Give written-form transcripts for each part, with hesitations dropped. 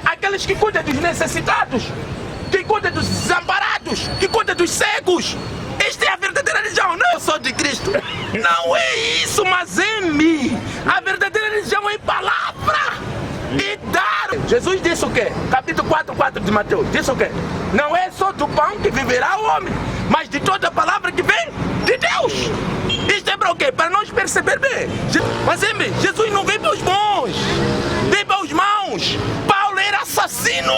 Aqueles que cuidam dos necessitados, que cuidam dos desamparados, que cuidam dos cegos. Esta é a verdadeira religião. Não, eu sou de Cristo. Não é isso, mas em mim. A verdadeira religião é em palavra e dar. Jesus disse o quê? Capítulo 4 de Mateus. Disse o quê? Não é só do pão que viverá o homem, mas de toda a palavra que vem de Deus. Isto é para o quê? Para nós perceber bem. Mas Jesus não veio para os bons, veio para os maus. Paulo era assassino,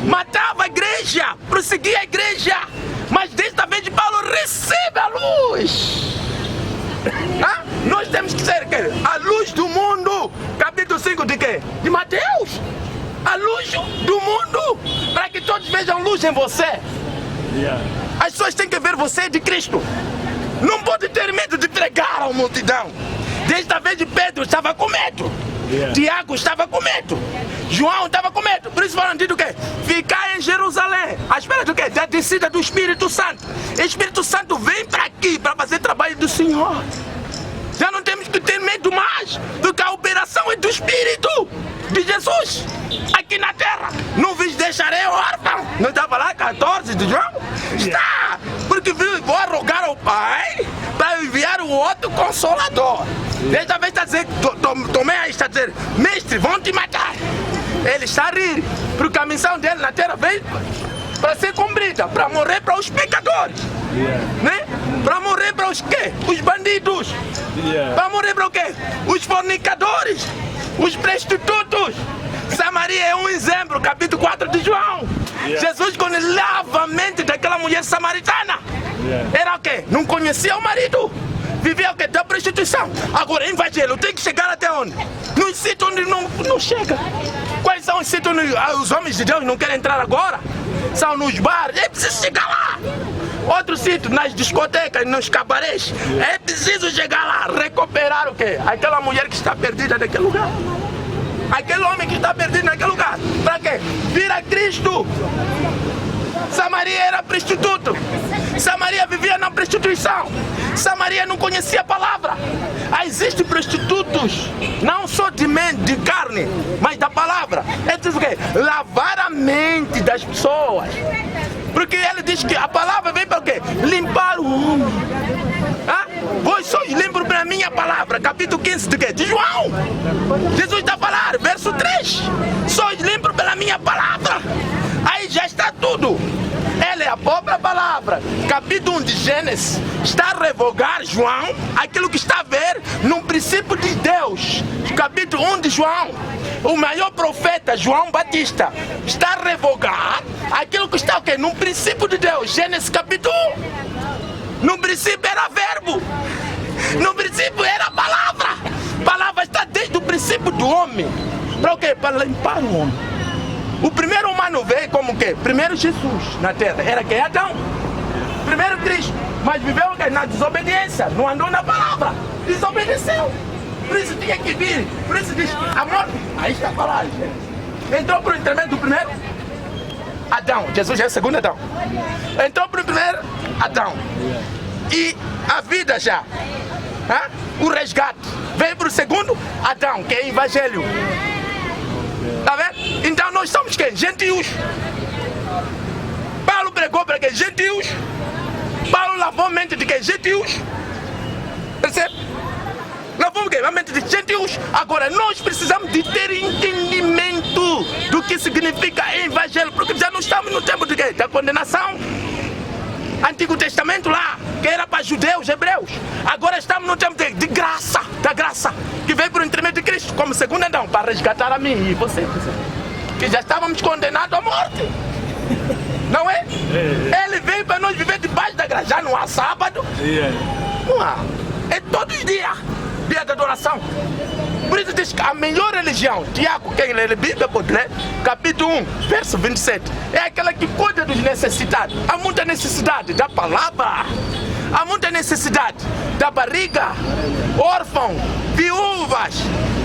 matava a igreja, prosseguia a igreja. Mas desta vez Paulo recebe a luz. Nós temos que ser a luz do mundo. Capítulo 5 de quê? De Mateus. A luz do mundo, para que todos vejam luz em você. As pessoas têm que ver você de Cristo. Não pode ter medo de pregar à multidão. Desta vez Pedro estava com medo. Tiago estava com medo. João estava com medo. Por isso foram dito o quê? Ficar em Jerusalém. À espera do quê? Da descida do Espírito Santo. O Espírito Santo vem para aqui para fazer trabalho do Senhor. Já não temos que ter medo mais, porque a operação é do Espírito de Jesus aqui na terra. Não vos deixarei órfão. Não estava lá 14 de João? Está. Porque vou rogar ao Pai para enviar o outro Consolador. Desta vez está a dizer, Tomé está a dizer, mestre, vão te matar. Ele está a rir, porque a missão dele na terra veio para ser cumprida, para morrer para os pecadores, né? Para morrer para os quê? Os bandidos. Para morrer para o quê? Os fornicadores, os prostitutos. Samaria é um exemplo, capítulo 4 de João. Jesus, quando ele lava a mente daquela mulher samaritana, era o quê? Não conhecia o marido. Vivia o quê? Da prostituição. Agora, evangelho tem que chegar até onde? Nos sítios onde não chega. Quais são os sítios onde os homens de Deus não querem entrar agora? São nos bares. É preciso chegar lá. Outro sítio, nas discotecas, nos cabarés. É preciso chegar lá, recuperar o quê? Aquela mulher que está perdida naquele lugar. Aquele homem que está perdido naquele lugar. Para quê? Vir a Cristo. Samaria era prostituto. Samaria vivia na prostituição. Samaria não conhecia a palavra. Existem prostitutos, não só de carne, mas da palavra. É preciso o quê? Lavar a mente das pessoas. Porque ele diz que a palavra vem para o quê? Limpar o homem. Vós sois limpos pela minha palavra. Capítulo 15 de quê? De João. Jesus está a falar, verso 3. Sois limpos pela minha palavra. Aí já está tudo. Ela é a própria palavra. Capítulo 1 de Gênesis está a revogar João aquilo que está a ver no princípio de Deus. Capítulo 1 de João, o maior profeta João Batista está a revogar aquilo que está o quê? No princípio de Deus. Gênesis capítulo 1. No princípio era verbo. No princípio era a palavra. A palavra está desde o princípio do homem. Para o quê? Para limpar o homem. O primeiro humano veio como o quê? Primeiro Jesus na terra. Era quem? Adão. Primeiro Cristo. Mas viveu o quê? Na desobediência. Não andou na palavra. Desobedeceu. Por isso tinha que vir. Por isso diz, a morte. Aí está a palavra. Entrou por intermédio do primeiro Adão. Jesus é o segundo Adão. Entrou por primeiro Adão. E a vida já. O resgate. Veio para o segundo Adão, que é o Evangelho. Está vendo? Então nós somos quem? Gentios. Paulo pregou para quem? Gentios. Paulo lavou a mente de quem? Gentios. Percebe? Lavou a mente de gentios. Agora nós precisamos de ter entendimento do que significa evangelho. Porque já não estamos no tempo de quê? Da condenação. Antigo Testamento lá, que era para judeus, hebreus. Agora estamos no tempo de graça, da graça, que veio por intermédio de Cristo, como segundo Adão, para resgatar a mim e você, que já estávamos condenados à morte. Não é? Ele veio para nós viver debaixo da graça. Já não há sábado. Não há. É todos os dias, dia de adoração. Por isso diz que a melhor religião, Tiago, quem lê a Bíblia pode ler, capítulo 1, verso 27, é aquela que cuida dos necessitados. Há muita necessidade da palavra, há muita necessidade da barriga, órfãos, viúvas,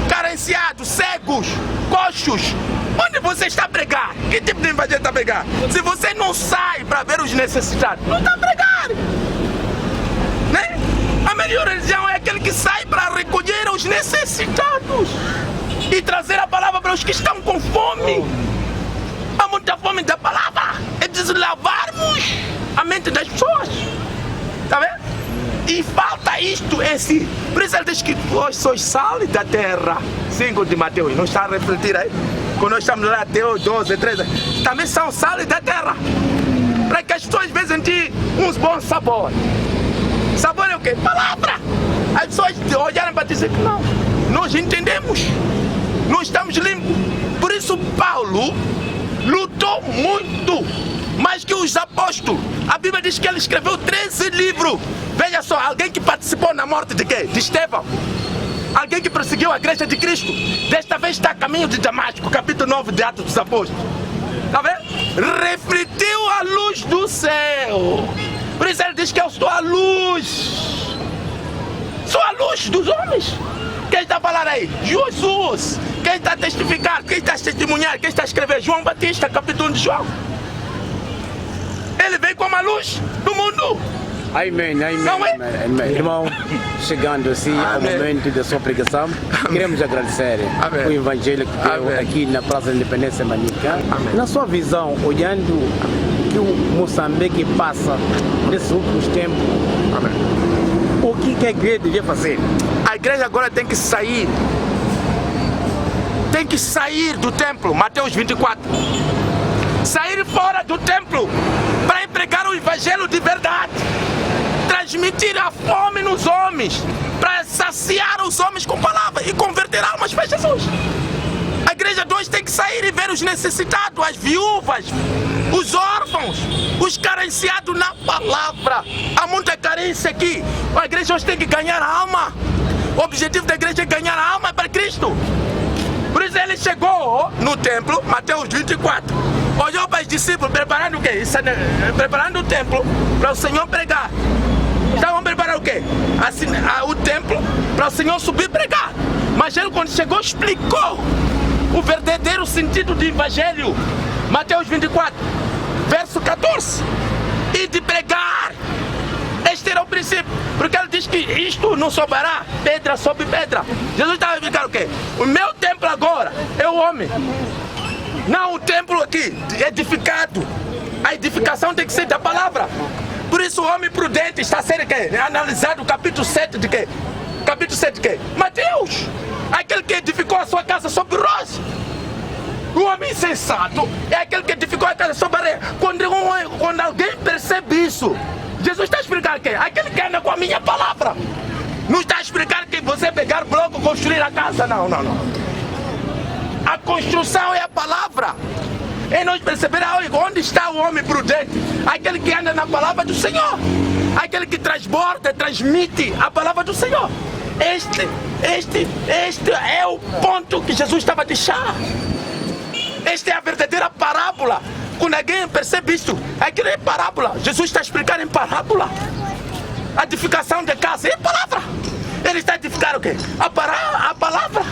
carenciados, cegos, coxos. Onde você está a pregar? Que tipo de evangelho está a pregar? Se você não sai para ver os necessitados, não está a pregar. Né? A melhor religião é aquele que sai para recolher os necessitados. e trazer a palavra para os que estão com fome. Há muita fome da palavra. É preciso lavarmos a mente das pessoas. Está vendo? E falta isto em si. Por isso ele diz que vós sois sal da terra. 5 de Mateus. Não está a refletir aí? Quando nós estamos lá, Mateus 12, 13. Também são sal da terra. Para que as pessoas vejam de uns bons sabores. Sabor é o quê? Palavra. As pessoas olharem para dizer que não. Nós entendemos. Nós estamos limpos. Por isso Paulo lutou muito, mais que os apóstolos. A Bíblia diz que ele escreveu 13 livros. Veja só, alguém que participou na morte de quê? De Estevão. Alguém que perseguiu a igreja de Cristo. Desta vez está a caminho de Damasco, capítulo 9 de Atos dos Apóstolos. Está vendo? Refletiu a luz do céu. Por isso ele diz que eu sou a luz. Sou a luz dos homens. Quem está a falar aí? Jesus. Quem está a testificar? Quem está a testemunhar? Quem está a escrever? João Batista, capítulo 1 de João. Ele veio como a luz do mundo. Amém, amém, Não é? amém. Irmão, chegando assim ao momento da sua pregação, queremos agradecer Amém. o evangelho que deu Amém. aqui na Praça da Independência Manica. Amém. Na sua visão, olhando o que o Moçambique passa nesses últimos tempos, Amém. o que a igreja devia fazer? A igreja agora tem que sair. Tem que sair do templo. Mateus 24. Sair fora do templo para pregar o evangelho de verdade. Transmitir a fome nos homens. Para saciar os homens com palavra e converter almas para Jesus. A igreja de hoje tem que sair e ver os necessitados, as viúvas, os órfãos, os carenciados na palavra. Há muita carência aqui. A igreja hoje tem que ganhar a alma. O objetivo da igreja é ganhar a alma para Cristo. Por isso ele chegou no templo, Mateus 24. Olhou para os discípulos preparando o quê? Preparando o templo para o Senhor pregar. Estavam preparando o quê? Assim, o templo para o Senhor subir e pregar. Mas ele, quando chegou, explicou o verdadeiro sentido do evangelho. Mateus 24, verso 14. E de pregar. Este era o princípio. Porque ele diz que isto não sobrará pedra sobre pedra. Jesus estava a explicar o quê? O meu templo agora é o homem. Não o templo aqui, edificado. A edificação tem que ser da palavra. Por isso o homem prudente está sendo quê? Analisado o capítulo 7 de quê? Capítulo 7 de quê? Mateus. Aquele que edificou a sua casa sobre rocha. O homem sensato é aquele que edificou a casa sobre areia. Quando alguém percebe isso, Jesus está explicando o quê? Aquele que anda com a minha palavra. Não está explicando que você pegar bloco e construir a casa. Não, não, não. A construção é a palavra. E nós perceberemos onde está o homem prudente. Aquele que anda na palavra do Senhor. Aquele que transborda, transmite a palavra do Senhor. Este é o ponto que Jesus estava a deixar. Esta é a verdadeira parábola. Quando alguém percebe isto, aquilo é parábola. Jesus está explicando em parábola. A edificação de casa é palavra. Ele está edificando o quê? A palavra.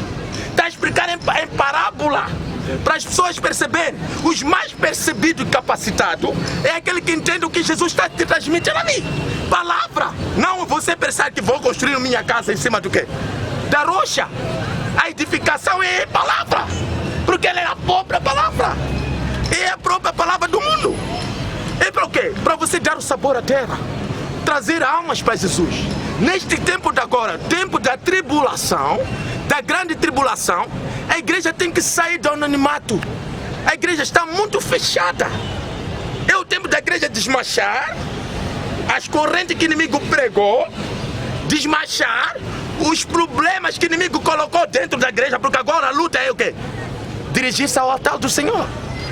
Está explicando em parábola. Para as pessoas perceberem. Os mais percebidos e capacitados é aquele que entende o que Jesus está te transmitindo ali. Palavra. Não você pensar que vou construir minha casa em cima do quê? Da rocha. A edificação é palavra. Porque ela é a própria palavra. É a própria palavra do mundo. É para o quê? Para você dar o sabor à terra. Trazer almas para Jesus. Neste tempo de agora, tempo da tribulação, da grande tribulação, a igreja tem que sair do anonimato. A igreja está muito fechada. É o tempo da igreja desmanchar as correntes que o inimigo pregou, desmanchar os problemas que o inimigo colocou dentro da igreja, porque agora a luta é o quê? Dirigir-se ao altar do Senhor.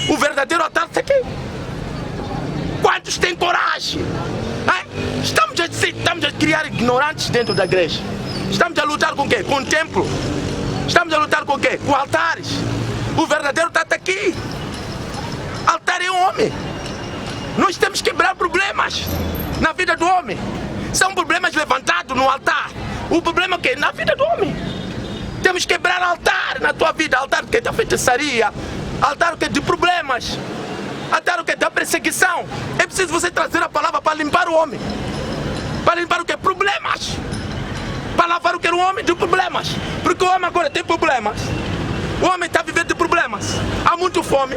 O verdadeiro altar está aqui. Quantos têm coragem? Estamos a criar ignorantes dentro da igreja. Estamos a lutar com o quê? Com o templo. Estamos a lutar com o quê? Com altares. O verdadeiro está aqui. Altar é um homem. Nós temos que quebrar problemas na vida do homem. São problemas levantados no altar. O problema é o quê? Na vida do homem. Temos que quebrar altar na tua vida. Altar que é da feitiçaria. Altar que é de problemas. Altar que é da perseguição. É preciso você trazer a palavra para limpar o homem. Para limpar o que? Problemas. Para lavar o que era o homem de problemas. Porque o homem agora tem problemas. O homem está vivendo de problemas. Há muita fome.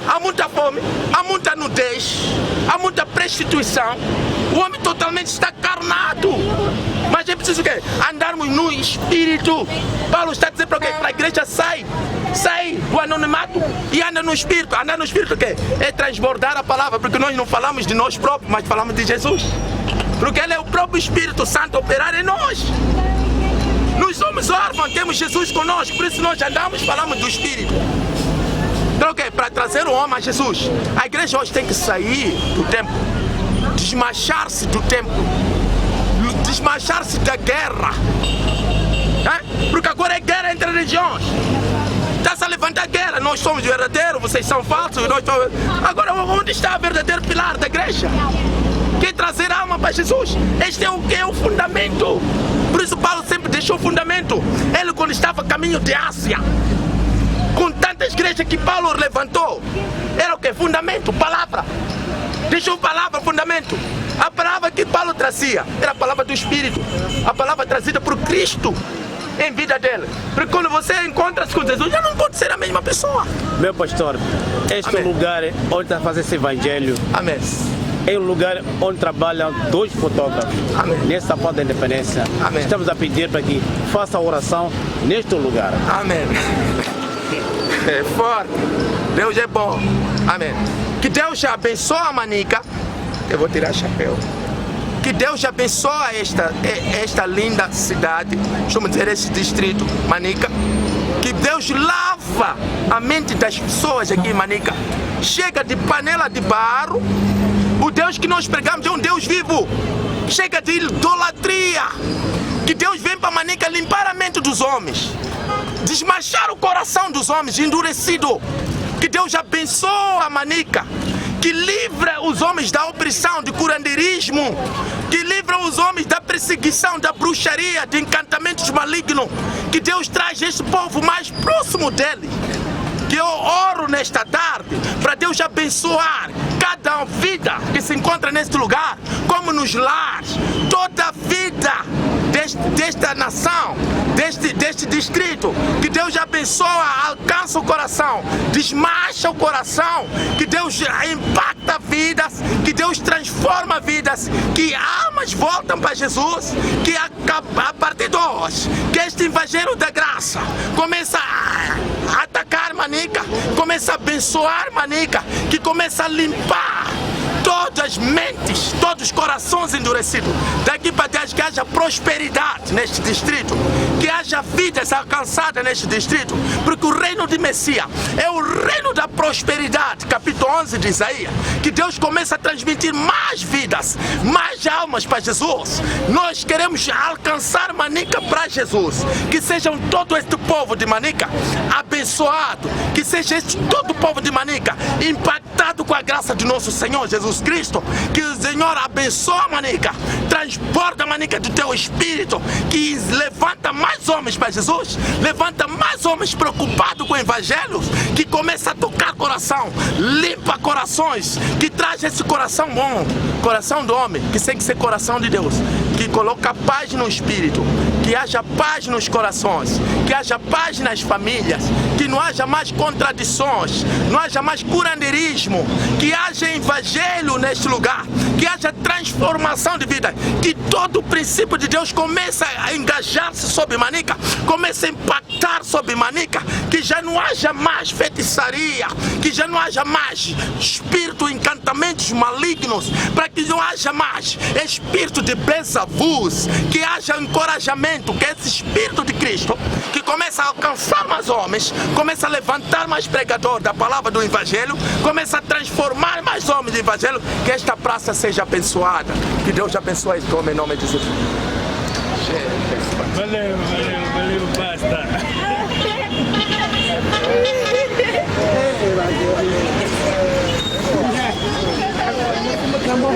Há muita fome, há muita nudez, há muita prostituição. O homem totalmente está carnado. Mas é preciso o quê? Andarmos no espírito. Paulo está dizendo para o quê? Para a igreja sai do anonimato e anda no espírito. Andar no espírito o quê? É transbordar a palavra, porque nós não falamos de nós próprios, mas falamos de Jesus. Porque Ele é o próprio Espírito Santo a operar em nós. Nós somos órfãos, temos Jesus conosco, por isso nós andamos, falamos do Espírito. Então o quê? Para trazer o homem a Jesus. A igreja hoje tem que sair do templo, desmanchar-se do templo, desmanchar-se da guerra. Porque agora é guerra entre religiões. Está-se a levantar guerra. Nós somos verdadeiros, vocês são falsos. Agora onde está o verdadeiro pilar da igreja? Quer trazer a alma para Jesus? Este é o fundamento. Por isso Paulo sempre deixou o fundamento. Ele, quando estava a caminho de Ásia, com tantas igrejas que Paulo levantou, era o que? Fundamento, palavra. Deixou palavra, fundamento. A palavra que Paulo trazia era a palavra do Espírito, a palavra trazida por Cristo em vida dele. Porque quando você encontra-se com Jesus, já não pode ser a mesma pessoa. Meu pastor, este é o lugar onde está a fazer esse evangelho. Amém. É um lugar onde trabalham 2 fotógrafos. Amém. Nessa parte da independência. Amém. Estamos a pedir para que faça a oração neste lugar. Amém. É forte. Deus é bom. Amém. Que Deus já abençoe a Manica. Eu vou tirar o chapéu. Que Deus já abençoe esta linda cidade. Vamos dizer esse distrito, Manica. Que Deus lava a mente das pessoas aqui em Manica. Chega de panela de barro. O Deus que nós pregamos é um Deus vivo. Chega de idolatria. Que Deus vem para Manica limpar a mente dos homens. Desmanchar o coração dos homens endurecido. Que Deus abençoe a Manica. Que livra os homens da opressão, de curandeirismo. Que livra os homens da perseguição, da bruxaria, de encantamentos malignos. Que Deus traz esse povo mais próximo dele. Que eu oro nesta tarde para Deus abençoar cada vida que se encontra neste lugar, como nos lares, toda a vida desta nação, deste distrito. Que Deus abençoa, alcança o coração, desmancha o coração, que Deus impacta vidas, que Deus transforma vidas, que almas voltam para Jesus, que a partir de hoje, que este evangelho da graça começa a atacar Manica, começa a abençoar Manica, que começa a limpar todas as mentes, todos os corações endurecidos. Daqui para diante que haja prosperidade neste distrito, que haja vidas alcançadas neste distrito, porque o reino de Messias é o reino da prosperidade, capítulo 11 de Isaías. Que Deus começa a transmitir mais vidas, mais almas para Jesus. Nós queremos alcançar Manica para Jesus. Que sejam todo este povo de Manica abençoado, que seja todo o povo de Manica impactado com a graça de nosso Senhor Jesus Cristo. Que o Senhor abençoe a Manica, transborda a Manica do teu espírito, que levanta mais homens para Jesus, levanta mais homens preocupados com o evangelho, que começa a tocar coração, limpa corações, que traz esse coração bom, coração do homem, que tem que ser coração de Deus, que coloca paz no espírito, que haja paz nos corações, que haja paz nas famílias, que não haja mais contradições, não haja mais curandeirismo, que haja evangelho neste lugar, que haja transformação de vida, que todo o princípio de Deus comece a engajar-se sobre Manica, comece a impactar sobre Manica, que já não haja mais feitiçaria, que já não haja mais espírito, encantamentos malignos, para que não haja mais espírito de Bezavus, que haja encorajamento, que esse espírito de Cristo, que começa a alcançar mais homens, começa a levantar mais pregadores da palavra do evangelho, começa a transformar mais homens do evangelho, que esta praça seja abençoada. Que Deus abençoe esse homem em nome de Jesus. Valeu, basta. Tá bom.